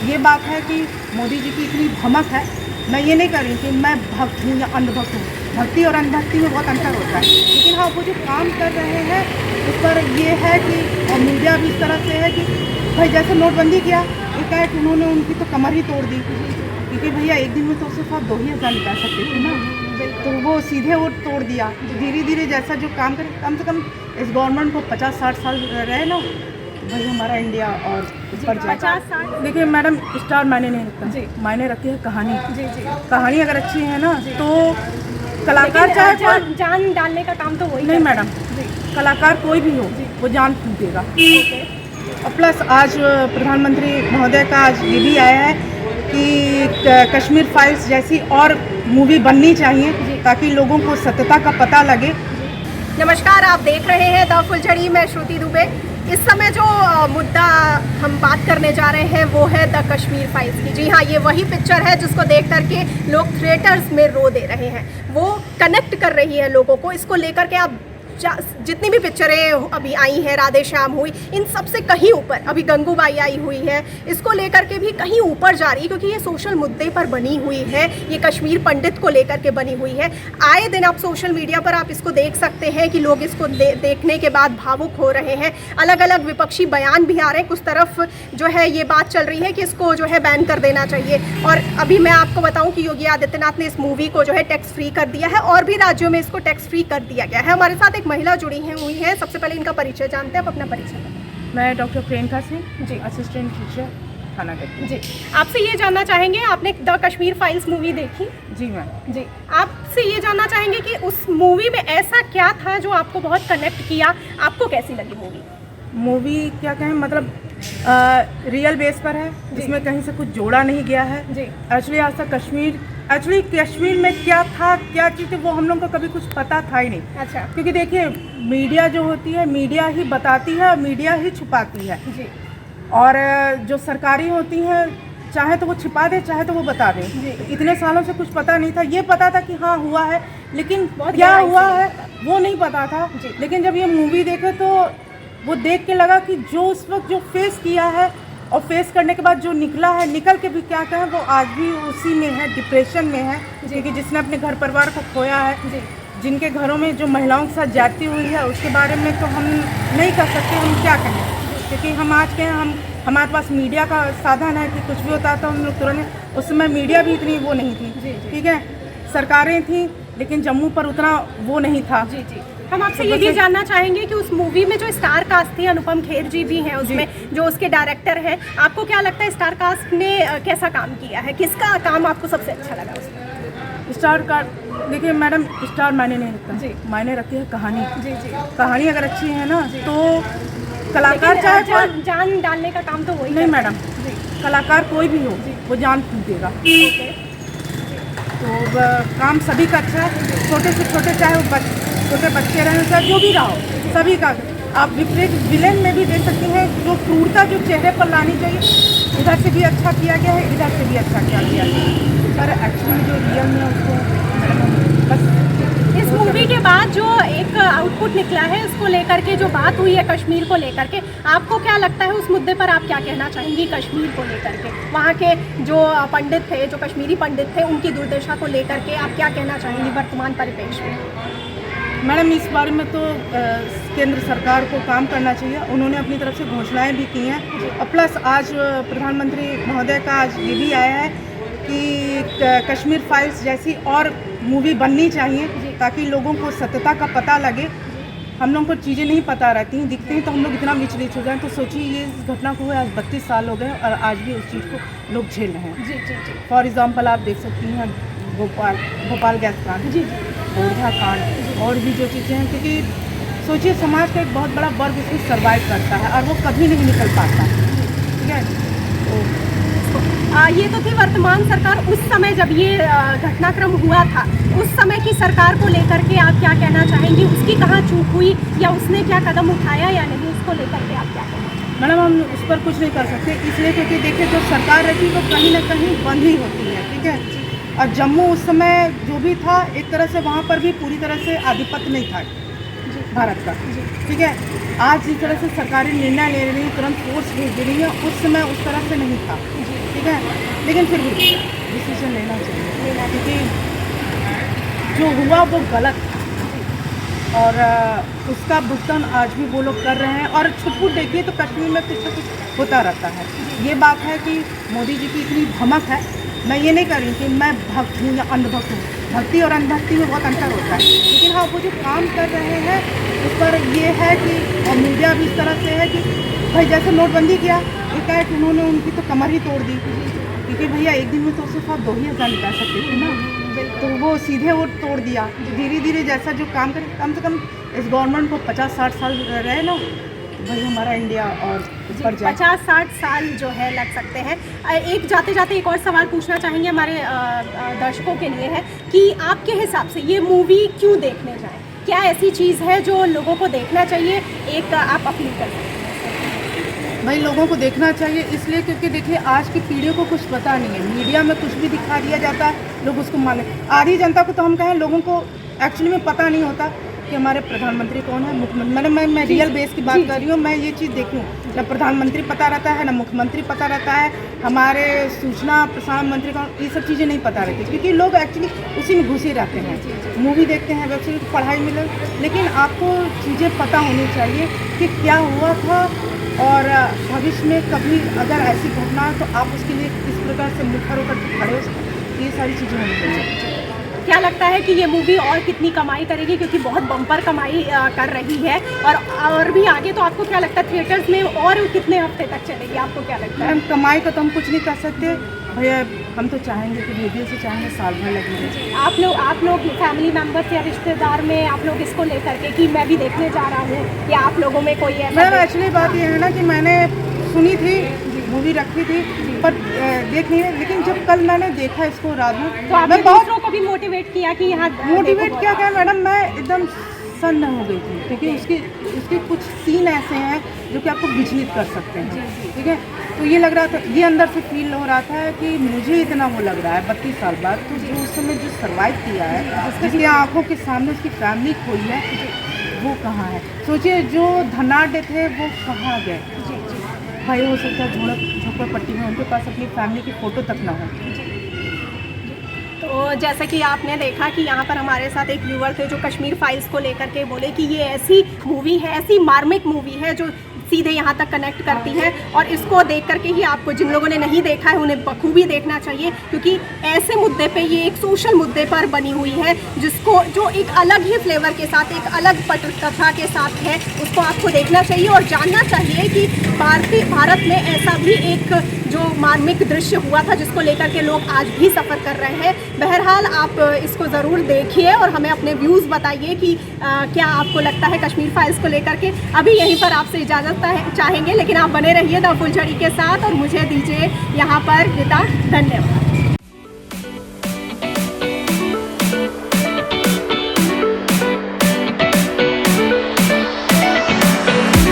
ये बात है कि मोदी जी की इतनी धमक है। मैं ये नहीं कर रही कि मैं भक्त हूँ या अंधभक्त हूँ, भक्ति और अंधभक्ति में बहुत अंतर होता है। लेकिन हाँ, वो जो काम कर रहे हैं उस पर ये है कि, और मीडिया भी इस तरह से है कि भाई जैसे नोटबंदी किया, एक है कि उन्होंने उनकी तो कमर ही तोड़ दी, क्योंकि भैया एक दिन में तो सिर्फ आप 2,000 निकाल सकते थे ना, तो वो सीधे वो तोड़ दिया। धीरे धीरे जैसा जो काम करे, कम से कम इस गवर्नमेंट को 50-60 साल रहे ना, भाई हमारा इंडिया और ऊपर जाए। 50-60। देखिए मैडम, स्टार मायने नहीं रखता, मायने रखती है कहानी। कहानी अगर अच्छी है ना तो कलाकार चाहे जान डालने का काम तो वही नहीं मैडम, कलाकार कोई भी हो वो जान देगा। और प्लस आज प्रधानमंत्री महोदय का आज ये भी आया है कि कश्मीर फाइल्स जैसी और मूवी बननी चाहिए ताकि लोगों को सत्यता का पता लगे। नमस्कार, आप देख रहे हैं द फुलझड़ी, मैं श्रुति दुबे। इस समय जो मुद्दा हम बात करने जा रहे हैं वो है द कश्मीर फाइल्स की। जी हाँ, ये वही पिक्चर है जिसको देख करके लोग थिएटर्स में रो दे रहे हैं। वो कनेक्ट कर रही है लोगों को। इसको लेकर के आप जितनी भी पिक्चरें अभी आई हैं, राधे श्याम हुई, इन सब से कहीं ऊपर अभी गंगूबाई आई हुई है, इसको लेकर के भी कहीं ऊपर जा रही है, क्योंकि ये सोशल मुद्दे पर बनी हुई है। ये कश्मीर पंडित को लेकर के बनी हुई है। आए दिन आप सोशल मीडिया पर आप इसको देख सकते हैं कि लोग इसको देखने के बाद भावुक हो रहे हैं। अलग अलग विपक्षी बयान भी आ रहे हैं। कुछ तरफ जो है ये बात चल रही है कि इसको जो है बैन कर देना चाहिए। और अभी मैं आपको बताऊं कि योगी आदित्यनाथ ने इस मूवी को जो है टैक्स फ्री कर दिया है और भी राज्यों में इसको टैक्स फ्री कर दिया गया है। हमारे साथ एक महिला जुड़ी हुई है। सबसे पहले इनका परिचय जानते हैं। आप अपना परिचय बताएं। मैं doctor Priyanka Singh ji, assistant teacher थाना गढ़ी। जी, आपसे ये जानना चाहेंगे, आपने द कश्मीर फाइल्स मूवी देखी? जी मैम। जी, आपसे ये जानना चाहेंगे कि उस मूवी में ऐसा क्या था जो आपको बहुत कनेक्ट किया? आपको कैसी लगी मूवी? क्या कहें, मतलब रियल बेस पर है, जिसमें कहीं से कुछ जोड़ा नहीं गया है। जी, एक्चुअली आज तक कश्मीर में क्या था, क्या चीज़ थी, वो हम लोग को कभी कुछ पता था ही नहीं। अच्छा। क्योंकि देखिए, मीडिया जो होती है, मीडिया ही बताती है और मीडिया ही छुपाती है। जी, और जो सरकारी होती हैं, चाहे तो वो छिपा दे, चाहे तो वो बता दे। इतने सालों से कुछ पता नहीं था। ये पता था कि हाँ हुआ है, लेकिन क्या हुआ है वो नहीं पता था। लेकिन जब ये मूवी देखे तो वो देख के लगा कि जो उस वक्त जो फेस किया है और फेस करने के बाद जो निकला है, निकल के भी क्या कहें, वो आज भी उसी में है, डिप्रेशन में है। क्योंकि जिसने अपने घर परिवार को खोया है, जिनके घरों में जो महिलाओं के साथ जाती हुई है, उसके बारे में तो हम नहीं कर सकते, हम क्या कहें। क्योंकि हम आज के हमारे पास मीडिया का साधन है कि कुछ भी होता था हम लोग तुरंत, उस समय मीडिया भी इतनी वो नहीं थी। ठीक है, सरकारें थी लेकिन जम्मू पर उतना वो नहीं था। जी, जी। हम आपसे ये भी जानना चाहेंगे कि उस मूवी में जो स्टार कास्ट थी, अनुपम खेर जी भी हैं उसमें, जो उसके डायरेक्टर हैं, आपको क्या लगता है स्टार कास्ट ने कैसा काम किया है? किसका काम आपको सबसे अच्छा लगा उसमें? स्टार कास्ट, देखिए मैडम, स्टार मायने नहीं रखता, मायने रखती है कहानी। कहानी अगर अच्छी है ना तो कलाकार चाहे जान डालने का काम तो वही नहीं मैडम, कलाकार कोई भी हो वो जान देगा। तो काम सभी का अच्छा है, छोटे से छोटे, चाहे वो छोटे बच्चे रहें, चाहे जो भी रहा हो, सभी का। आप विलेन में भी देख सकती हैं, जो क्रूरता जो चेहरे पर लानी चाहिए, इधर से भी अच्छा किया गया है, इधर से भी अच्छा किया गया है। पर एक्चुअली जो रियल में उसको बस इस मूवी के बाद जो एक आउटपुट निकला है, उसको लेकर के जो बात हुई है कश्मीर को लेकर के, आपको क्या लगता है उस मुद्दे पर आप क्या कहना चाहेंगी? कश्मीर को लेकर के वहाँ के जो पंडित थे, जो कश्मीरी पंडित थे, उनकी दुर्दशा को लेकर के आप क्या कहना चाहेंगी वर्तमान परिप्रेक्ष्य में? मैडम, इस बारे में तो केंद्र सरकार को काम करना चाहिए। उन्होंने अपनी तरफ से घोषणाएं भी की हैं और प्लस आज प्रधानमंत्री महोदय का आज ये भी आया है कि कश्मीर फाइल्स जैसी और मूवी बननी चाहिए ताकि लोगों को सत्यता का पता लगे। हम लोगों को चीज़ें नहीं पता रहती हैं, दिखती हैं तो हम लोग इतना विचलित हो गए। तो सोचिए, ये इस घटना को हुए आज 32 साल हो गए और आज भी उस चीज़ को लोग झेल रहे हैं। जी। फॉर एग्ज़ाम्पल आप देख सकती हैं भोपाल गैस कांड, बोरझा कांड और भी जो चीज़ें हैं। क्योंकि सोचिए, समाज का एक बहुत बड़ा वर्ग इसमें सर्वाइव करता है और वो कभी नहीं निकल पाता। ठीक है, ये तो थी वर्तमान सरकार। उस समय जब ये घटनाक्रम हुआ था, उस समय की सरकार को लेकर के आप क्या कहना चाहेंगी? उसकी कहाँ चूक हुई या उसने क्या कदम उठाया या नहीं, उसको लेकर के आप क्या कहना चाहेंगे? मैडम, हम उस पर कुछ नहीं कर सकते, इसलिए क्योंकि देखिए, जो सरकार रहती है वो कहीं ना कहीं बंद ही होती है। ठीक है, और जम्मू उस समय जो भी था, एक तरह से वहाँ पर भी पूरी तरह से आधिपत्य नहीं था भारत का। ठीक है, आज जिस तरह से सरकारी निर्णय ले रही है, तुरंत फोर्स भेज रही है, उस समय उस तरह से नहीं था। ठीक है, लेकिन फिर भी डिसीजन लेना चाहिए, क्योंकि जो हुआ वो गलत था और उसका भुगतान आज भी वो लोग कर रहे हैं। और छुटपुट देखिए तो कश्मीर में कुछ न कुछ होता रहता है। ये बात है कि मोदी जी की इतनी धमक है, मैं ये नहीं कह रही कि मैं भक्त हूँ या अंधभक्त हूँ, भक्ति और अंधभक्ति में बहुत अंतर होता है, लेकिन हाँ वो जो काम कर रहे हैं उस पर ये है कि, और मीडिया भी इस तरह से है कि भाई जैसे नोटबंदी किया, एक है कि उन्होंने उनकी तो कमर ही तोड़ दी, क्योंकि भैया एक दिन में तो सिर्फ आप 2,000 निकाल सकते थे ना, तो वो सीधे वो तोड़ दिया। धीरे धीरे जैसा जो काम करे, कम से कम इस गवर्नमेंट को 50-60 साल रहे ना, तो भाई हमारा इंडिया और ऊपर जाए। 50-60 साल जो है लग सकते हैं। एक जाते जाते एक और सवाल पूछना चाहेंगे हमारे दर्शकों के लिए है कि आपके हिसाब से ये मूवी क्यों देखने जाएं? क्या ऐसी चीज़ है जो लोगों को देखना चाहिए? एक आप अपील कर सकते हैं। भाई लोगों को देखना चाहिए इसलिए क्योंकि देखिए आज की पीढ़ियों को कुछ पता नहीं है, मीडिया में कुछ भी दिखा दिया जाता है, लोग उसको माने। आधी जनता को तो हम कहें लोगों को एक्चुअली में पता नहीं होता कि हमारे प्रधानमंत्री कौन है, मुख्यमंत्री। मैं रियल बेस की बात कर रही हूँ, मैं ये चीज़ देखी हूँ, ना प्रधानमंत्री पता रहता है, ना मुख्यमंत्री पता रहता है, हमारे सूचना प्रसारण मंत्री कौन, ये सब चीज़ें नहीं पता रहती, क्योंकि लोग एक्चुअली उसी में घुसे रहते हैं, मूवी देखते हैं, वेब सीरीज, पढ़ाई में लोग। लेकिन आपको चीज़ें पता होनी चाहिए कि क्या हुआ था और भविष्य में कभी अगर ऐसी घटना हो तो आप उसके लिए किस प्रकार से मुखर होकर खड़े हो सकते, ये सारी चीज़ें होनी चाहिए। क्या लगता है कि ये मूवी और कितनी कमाई करेगी, क्योंकि बहुत बम्पर कमाई कर रही है, और भी आगे तो आपको क्या लगता है थिएटर्स में और कितने हफ्ते तक चलेगी, आपको क्या लगता है? कमाई का तो हम कुछ नहीं कर सकते भैया, हम तो चाहेंगे कि रेडियो से चाहेंगे साल भर लगेगी। आप लोग फैमिली मेम्बर्स या रिश्तेदार में आप लोग इसको लेकर के कि मैं भी देखने जा रहा हूँ, या आप लोगों में कोई ऐसा? मैम एक्चुअली बात ये है ना कि मैंने सुनी थी, मूवी रखी थी, पर देख नहीं है, लेकिन जब कल मैंने देखा इसको रात में तो आपने दूसरों को भी मोटिवेट किया कि यहाँ मोटिवेट क्या मैडम, मैं एकदम सन्न हो गई थी, क्योंकि उसके कुछ सीन ऐसे हैं जो कि आपको विचलित कर सकते हैं, ठीक है। तो ये लग रहा था, ये अंदर से फील हो रहा था कि मुझे इतना वो लग रहा है 32 साल बाद, तो जो उस समय जो सर्वाइव किया है, जिसकी आंखों के सामने उसकी फैमिली खोई है, वो कहाँ है? सोचिए जो धनाढ़ थे वो कहाँ गए? भाई हो सकता है झोपड़पट्टी में उनके पास अपनी फैमिली की फ़ोटो तक ना हो। तो जैसा कि आपने देखा कि यहाँ पर हमारे साथ एक व्यूअर थे जो कश्मीर फाइल्स को लेकर के बोले कि ये ऐसी मूवी है, ऐसी मार्मिक मूवी है जो सीधे यहाँ तक कनेक्ट करती है, और इसको देख करके ही आपको, जिन लोगों ने नहीं देखा है उन्हें बखूबी देखना चाहिए, क्योंकि ऐसे मुद्दे पे, ये एक सोशल मुद्दे पर बनी हुई है, जिसको जो एक अलग ही फ्लेवर के साथ, एक अलग पटकथा के साथ है, उसको आपको देखना चाहिए और जानना चाहिए कि भारत में ऐसा भी एक जो मार्मिक दृश्य हुआ था जिसको लेकर के लोग आज भी सफ़र कर रहे हैं। बहरहाल आप इसको ज़रूर देखिए और हमें अपने व्यूज़ बताइए कि क्या आपको लगता है कश्मीर फाइल्स को लेकर के। अभी यहीं पर आपसे इजाज़त चाहेंगे, लेकिन आप बने रहिए द फुलझड़ी के साथ और मुझे दीजिए यहाँ पर विदा। धन्यवाद।